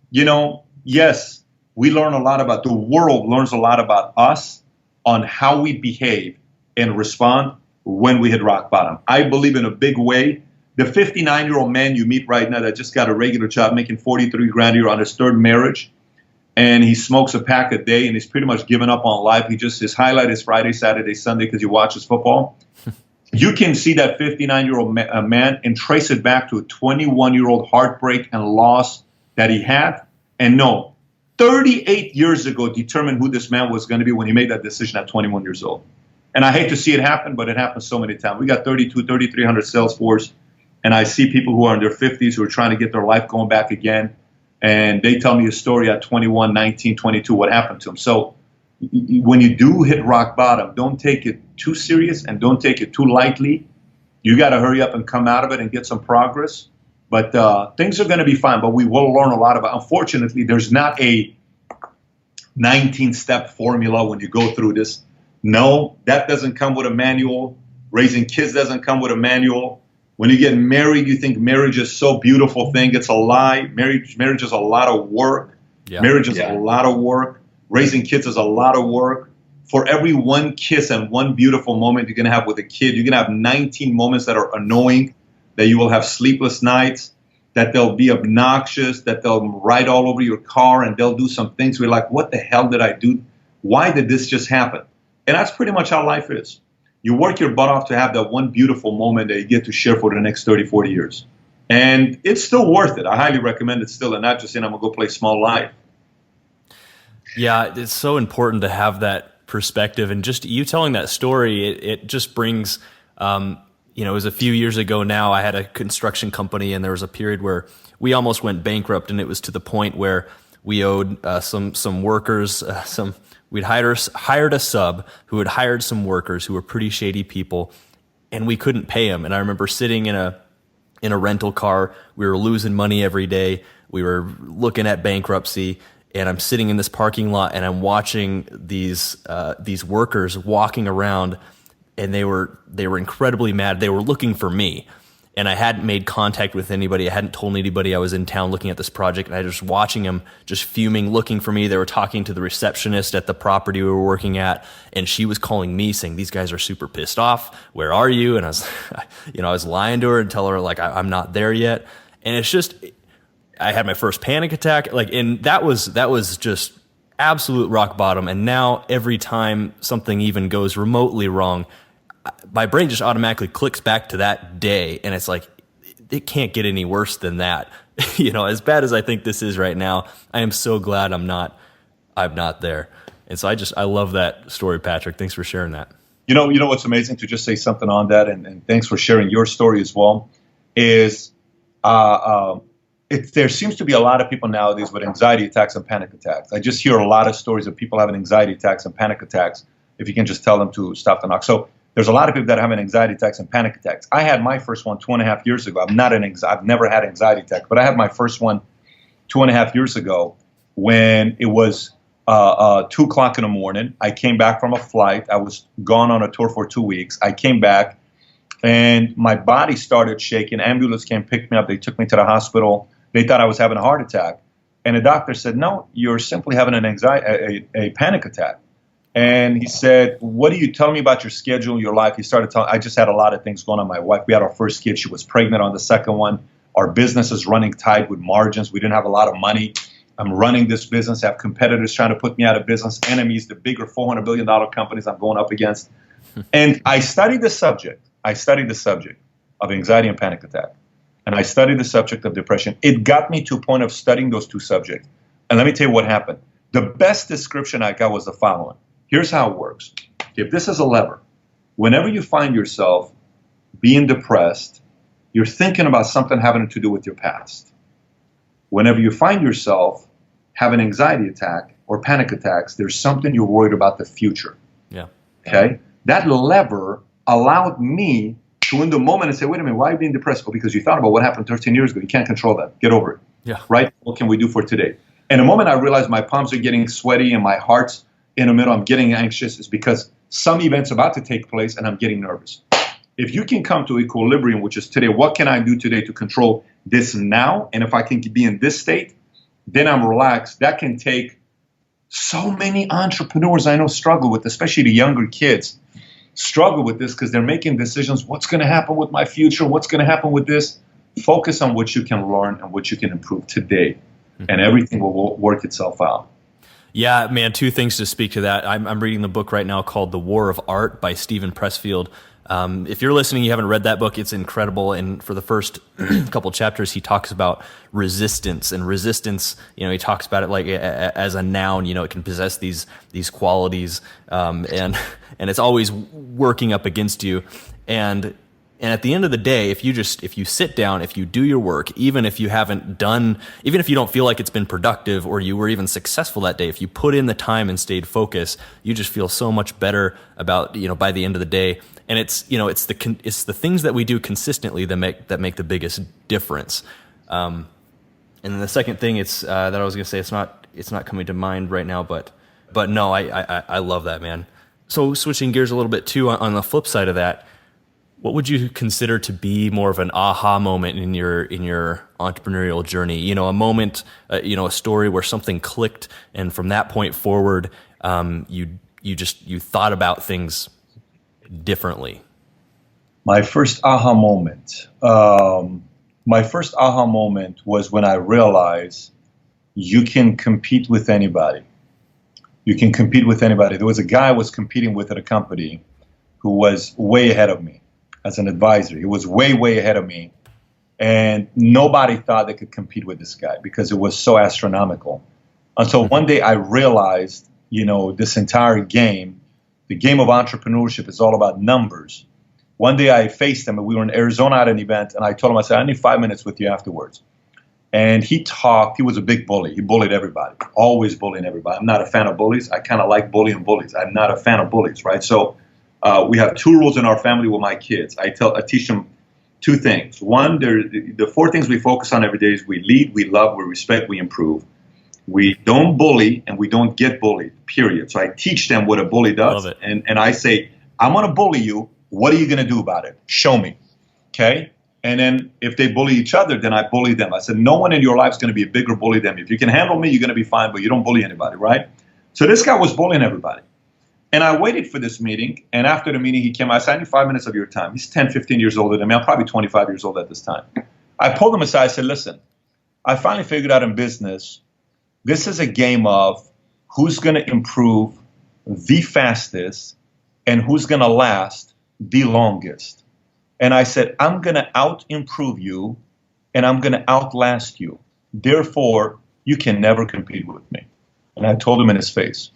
you know, yes, we learn a lot about, the world learns a lot about us on how we behave and respond when we hit rock bottom. I believe in a big way. The 59-year-old man you meet right now that just got a regular job making 43 grand a year on his third marriage, and he smokes a pack a day, and he's pretty much given up on life. His highlight is Friday, Saturday, Sunday because he watches football. You can see that 59-year-old man and trace it back to a 21-year-old heartbreak and loss that he had. And no, 38 years ago determined who this man was going to be when he made that decision at 21 years old. And I hate to see it happen, but it happens so many times. We got 3,300 sales force, and I see people who are in their 50s who are trying to get their life going back again. And they tell me a story at 21, 19, 22, what happened to them. So when you do hit rock bottom, don't take it too serious and don't take it too lightly. You got to hurry up and come out of it and get some progress. But things are going to be fine, but we will learn a lot about. Unfortunately, there's not a 19-step formula when you go through this. No, that doesn't come with a manual. Raising kids doesn't come with a manual. When you get married, you think marriage is so beautiful thing. It's a lie. Marriage is a lot of work. Yeah. Marriage is a lot of work. Raising kids is a lot of work. For every one kiss and one beautiful moment you're going to have with a kid, you're going to have 19 moments that are annoying, that you will have sleepless nights, that they'll be obnoxious, that they'll ride all over your car, and they'll do some things where you're like, what the hell did I do? Why did this just happen? And that's pretty much how life is. You work your butt off to have that one beautiful moment that you get to share for the next 30, 40 years. And it's still worth it. I highly recommend it still, and not just saying I'm going to go play small life. Yeah, it's so important to have that perspective. And just you telling that story, it just brings, it was a few years ago now, I had a construction company, and there was a period where we almost went bankrupt, and it was to the point where we owed some workers, we'd hired a sub who had hired some workers who were pretty shady people, and we couldn't pay them. And I remember sitting in a rental car. We were losing money every day. We were looking at bankruptcy, and I'm sitting in this parking lot, and I'm watching these workers walking around, and they were incredibly mad. They were looking for me, and I hadn't made contact with anybody. I hadn't told anybody I was in town looking at this project, and I was just watching them just fuming, looking for me. They were talking to the receptionist at the property we were working at, and she was calling me saying, "These guys are super pissed off. Where are you?" And I was, I was lying to her and tell her like I'm not there yet. And it's just, I had my first panic attack, and that was just absolute rock bottom. And now every time something even goes remotely wrong, my brain just automatically clicks back to that day, and it's like, it can't get any worse than that. As bad as I think this is right now, I am so glad I'm not there. And so I love that story, Patrick. Thanks for sharing that. You know what's amazing, to just say something on that, and thanks for sharing your story as well, is there seems to be a lot of people nowadays with anxiety attacks and panic attacks. I just hear a lot of stories of people having anxiety attacks and panic attacks, if you can just tell them to stop the knock. So there's a lot of people that have anxiety attacks and panic attacks. I had my first one 2.5 years ago. I've never had anxiety attack, but I had my first one 2.5 years ago when it was 2:00 in the morning. I came back from a flight. I was gone on a tour for 2 weeks. I came back, and my body started shaking. Ambulance came, picked me up. They took me to the hospital. They thought I was having a heart attack. And the doctor said, "No, you're simply having a panic attack." And he said, "What do you tell me about your schedule, your life?" He started telling, I just had a lot of things going on. My wife, we had our first kid. She was pregnant on the second one. Our business is running tight with margins. We didn't have a lot of money. I'm running this business. I have competitors trying to put me out of business, enemies, the bigger $400 billion companies I'm going up against. And I studied the subject. Of anxiety and panic attack. And I studied the subject of depression. It got me to a point of studying those two subjects. And let me tell you what happened. The best description I got was the following. Here's how it works. If this is a lever, whenever you find yourself being depressed, you're thinking about something having to do with your past. Whenever you find yourself having anxiety attack or panic attacks, there's something you're worried about the future. Yeah. Okay? That lever allowed me to, in the moment, and say, wait a minute, why are you being depressed? Well, because you thought about what happened 13 years ago. You can't control that. Get over it. Yeah. Right? What can we do for today? And the moment I realized my palms are getting sweaty and my heart's in the middle, I'm getting anxious, is because some event's about to take place and I'm getting nervous. If you can come to equilibrium, which is today, what can I do today to control this now? And if I can be in this state, then I'm relaxed. That can take, so many entrepreneurs I know struggle with, especially the younger kids, struggle with this because they're making decisions. What's going to happen with my future? What's going to happen with this? Focus on what you can learn and what you can improve today, and everything will work itself out. Yeah, man, two things to speak to that. I'm reading the book right now called The War of Art by Stephen Pressfield. If you're listening, you haven't read that book, it's incredible. And for the first couple chapters, he talks about resistance. And resistance, he talks about it like as a noun. It can possess these qualities, and it's always working up against you. And at the end of the day, if you sit down, if you do your work, even if you don't feel like it's been productive or you were even successful that day, if you put in the time and stayed focused, you just feel so much better about, by the end of the day. And it's the things that we do consistently that make the biggest difference. And then the second thing that I was going to say, it's not coming to mind right now, but But no, I love that, man. So switching gears a little bit too, on the flip side of that, what would you consider to be more of an aha moment in your entrepreneurial journey? You know, a moment, a story where something clicked, and from that point forward, you thought about things differently. My first aha moment. My first aha moment was when I realized you can compete with anybody. You can compete with anybody. There was a guy I was competing with at a company who was way ahead of me as an advisor. He was way, way ahead of me. And nobody thought they could compete with this guy because it was so astronomical. Until one day I realized, this entire game, the game of entrepreneurship is all about numbers. One day I faced him, and we were in Arizona at an event, and I told him, I said, I need 5 minutes with you afterwards. And he talked. He was a big bully. He bullied everybody, always bullying everybody. I'm not a fan of bullies. I kind of like bullying bullies. I'm not a fan of bullies, right? So we have 2 rules in our family with my kids. I teach them 2 things. One, the 4 things we focus on every day is we lead, we love, we respect, we improve. We don't bully, and we don't get bullied, period. So I teach them what a bully does. Love it. And I say, I'm going to bully you. What are you going to do about it? Show me. Okay? And then if they bully each other, then I bully them. I said, no one in your life is going to be a bigger bully than me. If you can handle me, you're going to be fine, but you don't bully anybody, right? So this guy was bullying everybody. And I waited for this meeting. And after the meeting, he came. I said, I need 5 minutes of your time. He's 10, 15 years older than me. I'm probably 25 years old at this time. I pulled him aside. I said, listen, I finally figured out in business, this is a game of who's going to improve the fastest and who's going to last the longest. And I said, I'm going to out-improve you, and I'm going to outlast you. Therefore, you can never compete with me. And I told him in his face.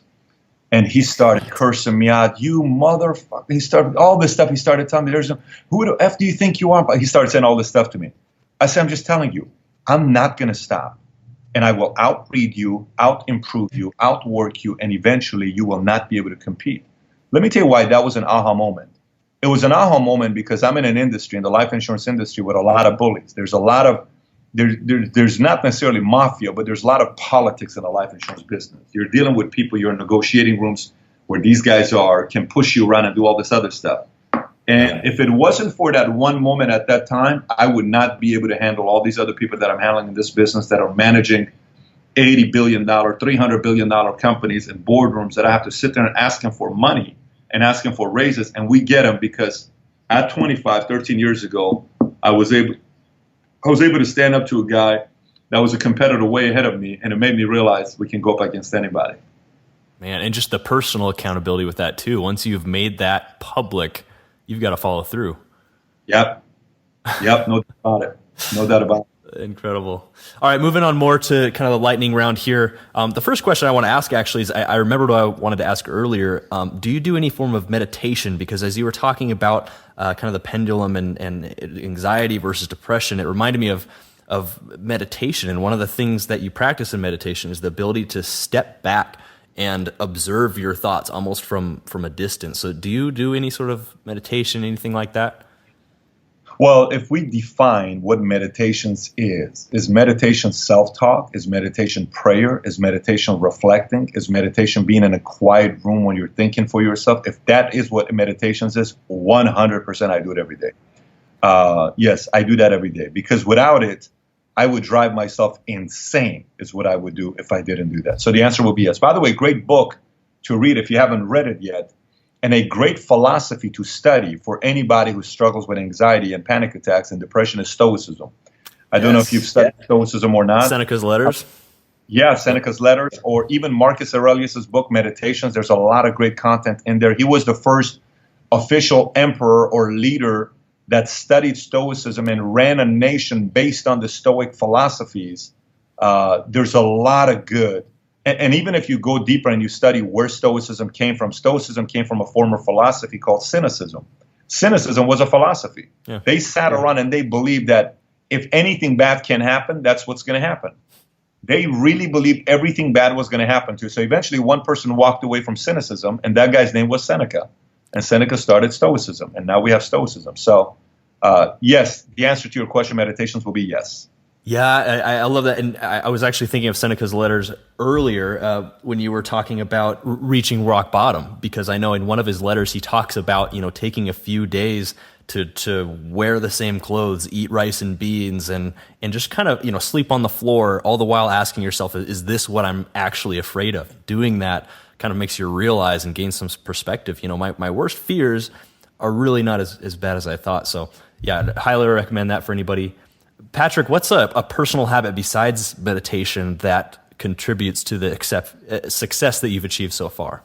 And he started cursing me out. You motherfucker. He started all this stuff. He started telling me, who the F do you think you are? He started saying all this stuff to me. I said, I'm just telling you, I'm not going to stop. And I will outbreed you, out-improve you, outwork you, and eventually you will not be able to compete. Let me tell you why that was an aha moment. It was an aha moment because I'm in an industry, in the life insurance industry, with a lot of bullies. There's a lot of, there's not necessarily mafia, but there's a lot of politics in the life insurance business. You're dealing with people, you're in negotiating rooms where these guys can push you around and do all this other stuff. And if it wasn't for that one moment at that time, I would not be able to handle all these other people that I'm handling in this business that are managing $80 billion, $300 billion companies in boardrooms that I have to sit there and ask them for money and ask them for raises. And we get them because at 25, 13 years ago, I was able to stand up to a guy that was a competitor way ahead of me, and it made me realize we can go up against anybody. Man, and just the personal accountability with that too. Once you've made that public, you've got to follow through. Yep, no doubt about it. No doubt about it. Incredible. All right, moving on more to kind of the lightning round here. The first question I want to ask actually is, I remembered what I wanted to ask earlier. Do you do any form of meditation? Because as you were talking about kind of the pendulum and anxiety versus depression, it reminded me of meditation. And one of the things that you practice in meditation is the ability to step back and observe your thoughts almost from a distance. So do you do any sort of meditation, anything like that? Well, if we define what meditations is meditation self-talk? Is meditation prayer? Is meditation reflecting? Is meditation being in a quiet room when you're thinking for yourself? If that is what meditations is, 100% I do it every day. Yes, I do that every day, because without it, I would drive myself insane is what I would do if I didn't do that. So the answer will be yes. By the way, great book to read if you haven't read it yet, and a great philosophy to study for anybody who struggles with anxiety and panic attacks and depression is Stoicism. I don't know if you've studied Stoicism or not. Seneca's Letters? Yeah, Seneca's Letters, or even Marcus Aurelius's book, Meditations. There's a lot of great content in there. He was the first official emperor or leader that studied Stoicism and ran a nation based on the Stoic philosophies. There's a lot of good. And even if you go deeper and you study where Stoicism came from a former philosophy called Cynicism. Cynicism was a philosophy. Yeah. They sat around and they believed that if anything bad can happen, that's what's going to happen. They really believed everything bad was going to happen to. So eventually one person walked away from Cynicism, and that guy's name was Seneca. And Seneca started Stoicism, and now we have Stoicism. So yes, the answer to your question, meditations, will be yes. Yeah, I love that. And I was actually thinking of Seneca's letters earlier when you were talking about reaching rock bottom, because I know in one of his letters he talks about, taking a few days to wear the same clothes, eat rice and beans, and just kind of, sleep on the floor, all the while asking yourself, is this what I'm actually afraid of? Doing that kind of makes you realize and gain some perspective. My worst fears are really not as bad as I thought. So yeah, I'd highly recommend that for anybody. Patrick, what's a personal habit besides meditation that contributes to the success that you've achieved so far?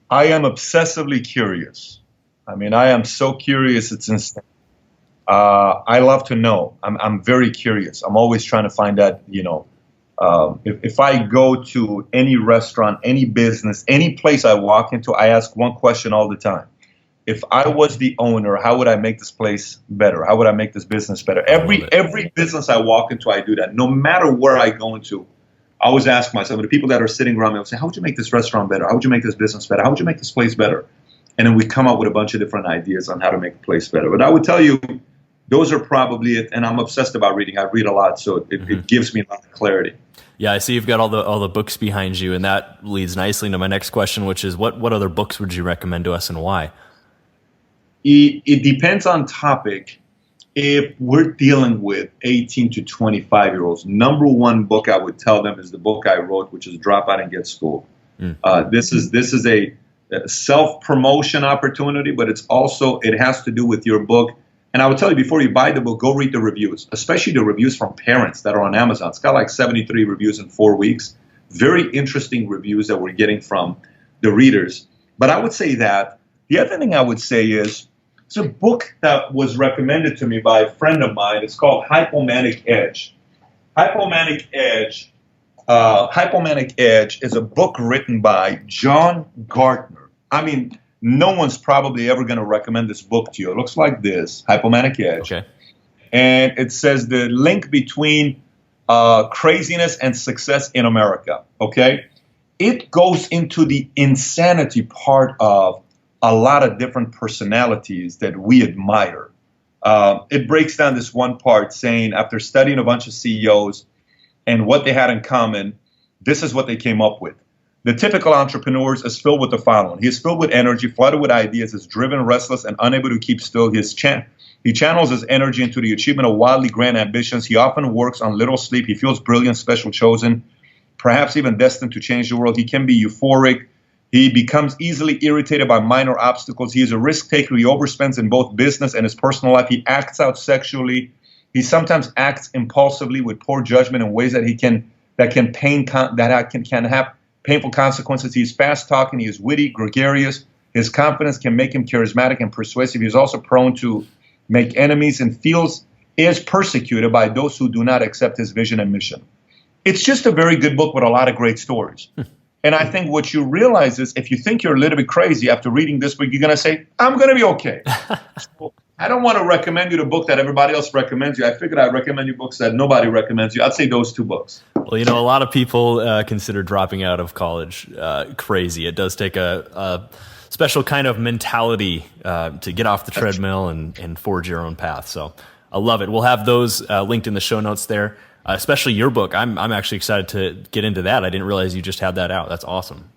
I am obsessively curious. I mean, I am so curious, it's insane. I love to know. I'm very curious. I'm always trying to find out, if I go to any restaurant, any business, any place I walk into, I ask one question all the time. If I was the owner, how would I make this place better? How would I make this business better? Every business I walk into, I do that. No matter where I go into, I always ask myself, the people that are sitting around me, I'll say, how would you make this restaurant better? How would you make this business better? How would you make this place better? And then we come up with a bunch of different ideas on how to make the place better. But I would tell you, those are probably it. And I'm obsessed about reading. I read a lot, so it gives me a lot of clarity. Yeah, I see you've got all the books behind you, and that leads nicely into my next question, which is what other books would you recommend to us and why? It depends on topic. If we're dealing with 18 to 25-year-olds, number one book I would tell them is the book I wrote, which is Dropout and Get School. This is a self-promotion opportunity, but it has to do with your book. And I would tell you, before you buy the book, go read the reviews, especially the reviews from parents that are on Amazon. It's got like 73 reviews in 4 weeks. Very interesting reviews that we're getting from the readers. But I would say that. The other thing I would say is, it's a book that was recommended to me by a friend of mine. It's called Hypomanic Edge. Hypomanic Edge is a book written by John Gardner. I mean, no one's probably ever going to recommend this book to you. It looks like this, Hypomanic Edge. Okay. And it says the link between craziness and success in America. Okay. It goes into the insanity part of a lot of different personalities that we admire. It breaks down this one part saying, after studying a bunch of CEOs and what they had in common, this is what they came up with. The typical entrepreneur is filled with the following. He is filled with energy, flooded with ideas, is driven, restless, and unable to keep still. He channels his energy into the achievement of wildly grand ambitions. He often works on little sleep. He feels brilliant, special, chosen, perhaps even destined to change the world. He can be euphoric. He becomes easily irritated by minor obstacles. He is a risk taker. He overspends in both business and his personal life. He acts out sexually. He sometimes acts impulsively with poor judgment in ways that can have painful consequences. He is fast talking. He is witty, gregarious. His confidence can make him charismatic and persuasive. He is also prone to make enemies and is persecuted by those who do not accept his vision and mission. It's just a very good book with a lot of great stories. And I think what you realize is, if you think you're a little bit crazy after reading this book, you're going to say, I'm going to be okay. So I don't want to recommend you the book that everybody else recommends you. I figured I'd recommend you books that nobody recommends you. I'd say those two books. Well, a lot of people consider dropping out of college crazy. It does take a special kind of mentality to get off the treadmill and forge your own path. So I love it. We'll have those linked in the show notes there. Especially your book. I'm actually excited to get into that. I didn't realize you just had that out. That's awesome.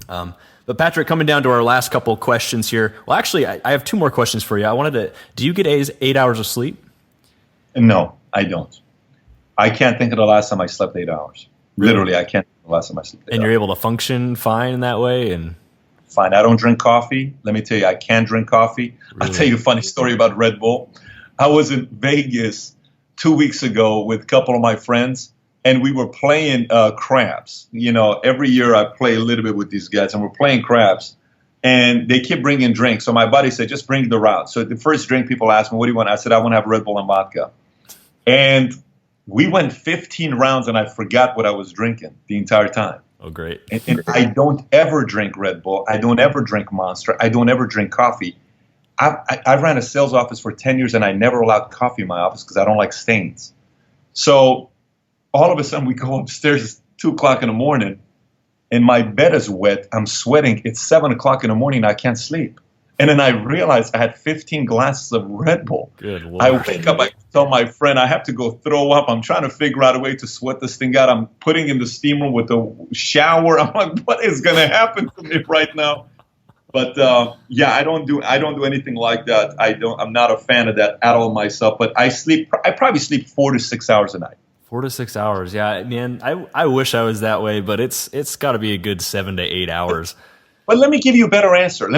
But Patrick, coming down to our last couple of questions here. Well, actually, I have two more questions for you. Do you get 8 hours of sleep? No, I don't. I can't think of the last time I slept 8 hours. Really? Literally, I can't think of the last time I slept 8 hours. And you're able to function fine in that way? Fine. I don't drink coffee. Let me tell you, I can't drink coffee. Really? I'll tell you a funny story about Red Bull. I was in Vegas 2 weeks ago with a couple of my friends, and we were playing craps. Every year I play a little bit with these guys, and we're playing craps, and they keep bringing drinks. So my buddy said, just bring the round. So the first drink, people asked me, what do you want? I said, I want to have Red Bull and vodka. And we went 15 rounds, and I forgot what I was drinking the entire time. Oh, great. And I don't ever drink Red Bull. I don't ever drink Monster. I don't ever drink coffee. I ran a sales office for 10 years, and I never allowed coffee in my office because I don't like stains. So all of a sudden, we go upstairs. It's 2 o'clock in the morning, and my bed is wet. I'm sweating. It's 7 o'clock in the morning, and I can't sleep. And then I realized I had 15 glasses of Red Bull. Good Lord. I wake up, I tell my friend, I have to go throw up. I'm trying to figure out a way to sweat this thing out. I'm putting in the steam room with the shower. I'm like, what is going to happen to me right now? But yeah, I don't do anything like that. I'm not a fan of that at all myself. But I probably sleep 4 to 6 hours a night. 4 to 6 hours. Yeah, man, I wish I was that way, but it's got to be a good 7 to 8 hours. But let me give you a better answer.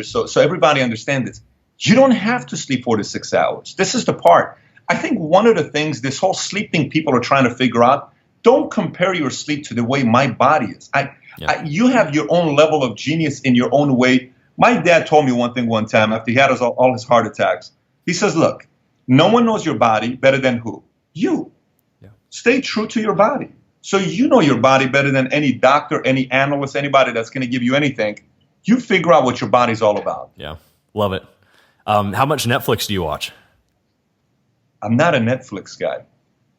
So everybody understands this. You don't have to sleep 4 to 6 hours. This is the part. I think one of the things, this whole sleep thing people are trying to figure out, don't compare your sleep to the way my body is. You have your own level of genius in your own way. My dad told me one thing one time after he had all his heart attacks. He says, look, no one knows your body better than who? You. Yeah. Stay true to your body. So you know your body better than any doctor, any analyst, anybody that's going to give you anything. You figure out what your body's all about. Yeah, love it. How much Netflix do you watch? I'm not a Netflix guy.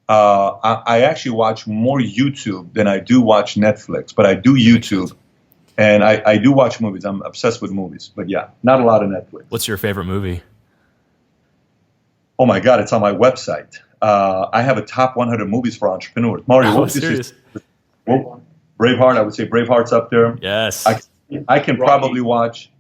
I actually watch more YouTube than I do watch Netflix, but I do YouTube, and I do watch movies. I'm obsessed with movies, but yeah, not a lot of Netflix. What's your favorite movie? Oh my God, it's on my website. I have a top 100 movies for entrepreneurs. Mario, what serious? Braveheart, I would say Braveheart's up there. Yes. I can probably watch,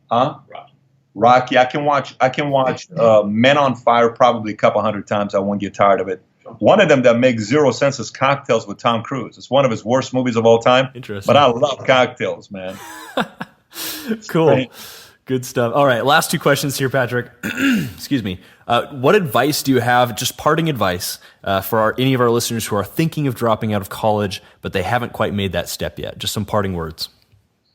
Rocky. I can watch Men on Fire probably a couple hundred times. I won't get tired of it. One of them that makes zero sense is Cocktails with Tom Cruise. It's one of his worst movies of all time. Interesting. But I love Cocktails, man. Cool. Great. Good stuff. All right, last 2 questions here, Patrick. Excuse me. What advice do you have, just parting advice, for any of our listeners who are thinking of dropping out of college, but they haven't quite made that step yet? Just some parting words.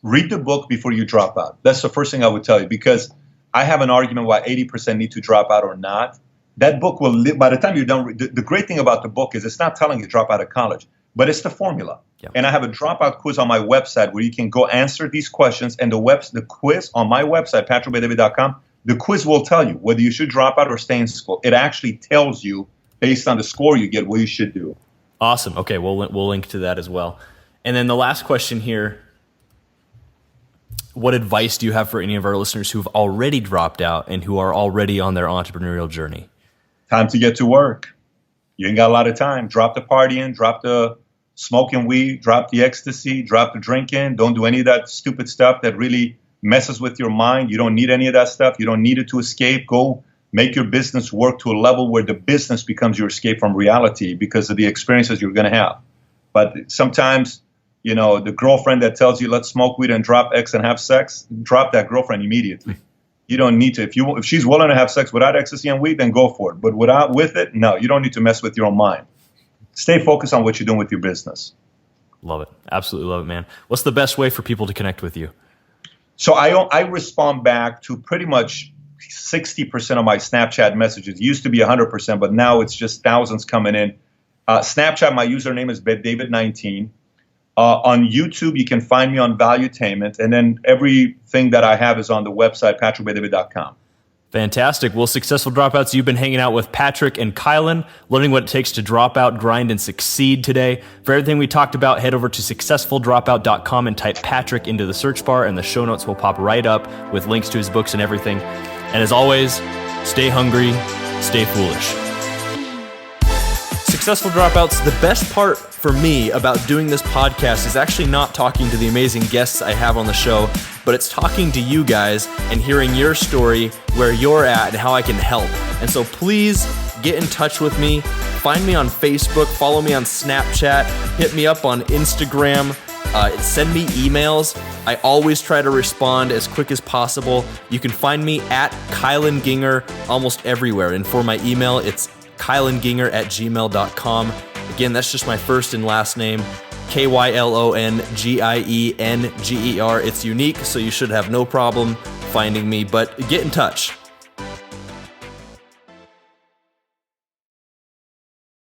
Read the book before you drop out. That's the first thing I would tell you, because I have an argument why 80% need to drop out or not. That book will live, by the time you're done, the great thing about the book is it's not telling you drop out of college, but it's the formula. Yeah. And I have a dropout quiz on my website where you can go answer these questions, and the quiz on my website, patrickbetdavid.com, the quiz will tell you whether you should drop out or stay in school. It actually tells you, based on the score you get, what you should do. Awesome. Okay, we'll link to that as well. And then the last question here, what advice do you have for any of our listeners who've already dropped out and who are already on their entrepreneurial journey? Time to get to work. You ain't got a lot of time. Drop the partying, drop the smoking weed, drop the ecstasy, drop the drinking. Don't do any of that stupid stuff that really messes with your mind. You don't need any of that stuff. You don't need it to escape. Go make your business work to a level where the business becomes your escape from reality because of the experiences you're going to have. But sometimes, the girlfriend that tells you, let's smoke weed and drop X and have sex, drop that girlfriend immediately. You don't need to. If she's willing to have sex without ecstasy and weed, then go for it. But with it, no, you don't need to mess with your own mind. Stay focused on what you're doing with your business. Love it. Absolutely love it, man. What's the best way for people to connect with you? So I respond back to pretty much 60% of my Snapchat messages. It used to be 100%, but now it's just thousands coming in. Snapchat, my username is BetDavid19. On YouTube, you can find me on Valuetainment, and then everything that I have is on the website, patrickbetdavid.com. Fantastic. Well, successful dropouts, you've been hanging out with Patrick and Kylan, learning what it takes to drop out, grind, and succeed today. For everything we talked about, head over to successfuldropout.com and type Patrick into the search bar, and the show notes will pop right up with links to his books and everything. And as always, stay hungry, stay foolish. Successful Dropouts, the best part for me about doing this podcast is actually not talking to the amazing guests I have on the show, but it's talking to you guys and hearing your story, where you're at, and how I can help. And so please get in touch with me. Find me on Facebook, follow me on Snapchat, hit me up on Instagram, send me emails. I always try to respond as quick as possible. You can find me at Kylan Ginger almost everywhere. And for my email, it's KylanGinger@gmail.com. Again, that's just my first and last name, KYLONGIENGER. It's unique, so you should have no problem finding me, but get in touch.